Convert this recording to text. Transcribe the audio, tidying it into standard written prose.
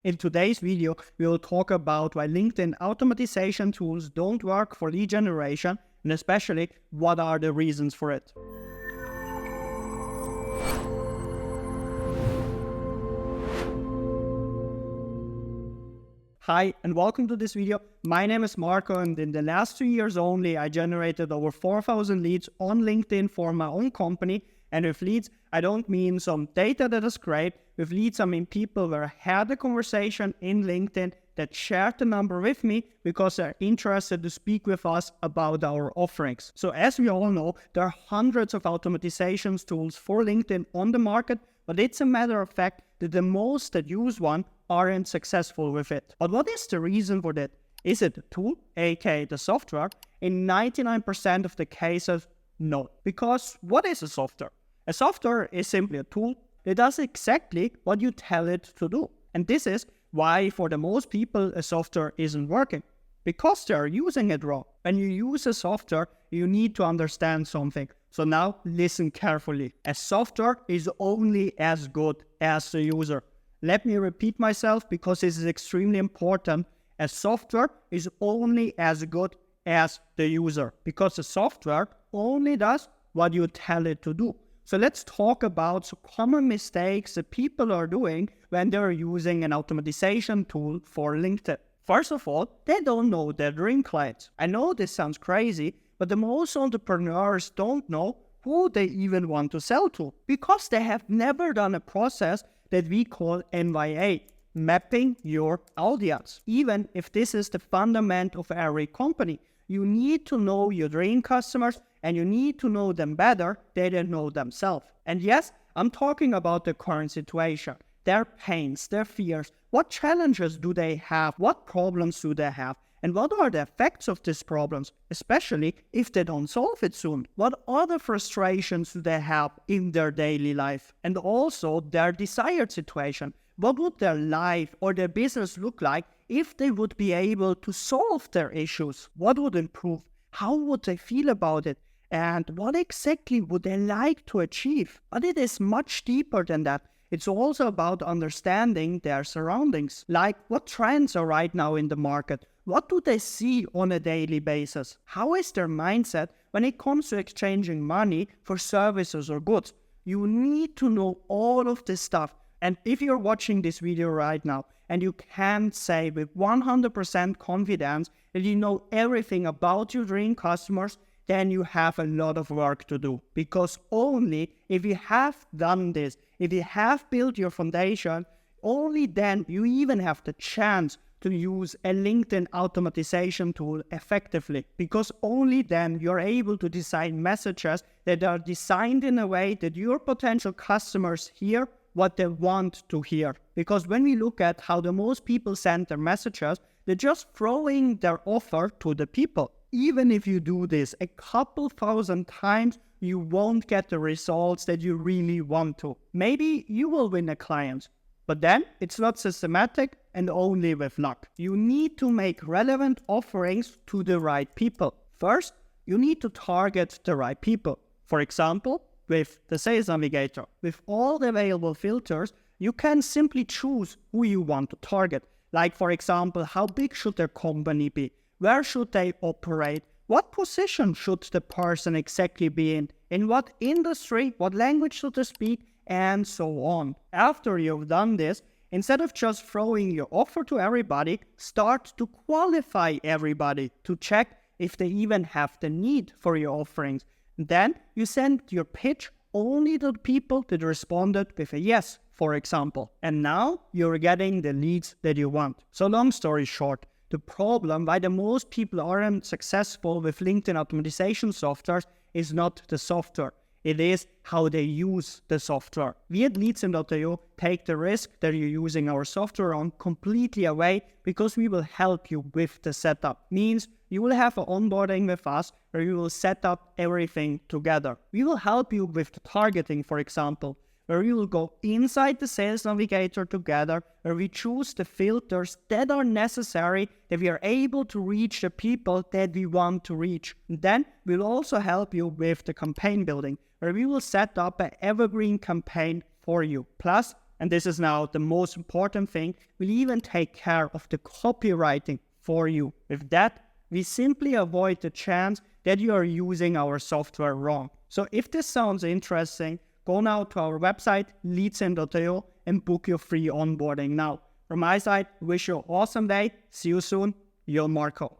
In today's video, we will talk about why LinkedIn automatization tools don't work for lead generation and especially what are the reasons for it. Hi and welcome to this video. My name is Marco and in the last 2 years only I generated over 4,000 leads on LinkedIn for my own company. And with leads, I don't mean some data that is great. With leads, I mean people that had a conversation in LinkedIn that shared the number with me because they're interested to speak with us about our offerings. So as we all know, there are hundreds of automatizations tools for LinkedIn on the market, but it's a matter of fact that the most that use one aren't successful with it. But what is the reason for that? Is it the tool, aka the software? In 99% of the cases, no. Because what is a software? A software is simply a tool that does exactly what you tell it to do. And this is why for the most people a software isn't working. Because they are using it wrong. When you use a software, you need to understand something. So now listen carefully. A software is only as good as the user. Let me repeat myself because this is extremely important. A software is only as good as the user because the software only does what you tell it to do. So let's talk about some common mistakes that people are doing when they're using an automatization tool for LinkedIn. First of all, they don't know their dream clients. I know this sounds crazy, but the most entrepreneurs don't know who they even want to sell to because they have never done a process that we call MYA, mapping your audience. Even if this is the fundament of every company, you need to know your dream customers and you need to know them better than they know themselves. And yes, I'm talking about the current situation, their pains, their fears. What challenges do they have? What problems do they have? And what are the effects of these problems, especially if they don't solve it soon? What other frustrations do they have in their daily life? And also their desired situation. What would their life or their business look like if they would be able to solve their issues? What would improve? How would they feel about it? And what exactly would they like to achieve? But it is much deeper than that. It's also about understanding their surroundings, like what trends are right now in the market. What do they see on a daily basis? How is their mindset when it comes to exchanging money for services or goods? You need to know all of this stuff. And if you're watching this video right now and you can't say with 100% confidence that you know everything about your dream customers, then you have a lot of work to do. Because only if you have done this, if you have built your foundation, only then you even have the chance to use a LinkedIn automatization tool effectively. Because only then you're able to design messages that are designed in a way that your potential customers hear what they want to hear. Because when we look at how the most people send their messages, they're just throwing their offer to the people. Even if you do this a couple thousand times, you won't get the results that you really want to. Maybe you will win a client, but then it's not systematic and only with luck. You need to make relevant offerings to the right people. First, you need to target the right people. For example, with the Sales Navigator, with all the available filters, you can simply choose who you want to target. Like for example, how big should their company be? Where should they operate? What position should the person exactly be in? In what industry? What language should they speak? And so on. After you've done this, instead of just throwing your offer to everybody, start to qualify everybody to check if they even have the need for your offerings. Then you send your pitch only to the people that responded with a yes, for example. And now you're getting the leads that you want. So long story short, the problem why the most people aren't successful with LinkedIn automatization software is not the software. It is how they use the software. We at LeadSim.io take the risk that you're using our software on completely away because we will help you with the setup. Means you will have an onboarding with us where we will set up everything together. We will help you with the targeting, for example, where we will go inside the Sales Navigator together, where we choose the filters that are necessary, that we are able to reach the people that we want to reach. And then we'll also help you with the campaign building, where we will set up an evergreen campaign for you. Plus, and this is now the most important thing, we'll even take care of the copywriting for you. With that, we simply avoid the chance that you are using our software wrong. So if this sounds interesting, go now to our website, leadsin.io, and book your free onboarding now. From my side, wish you an awesome day. See you soon. Your Marco.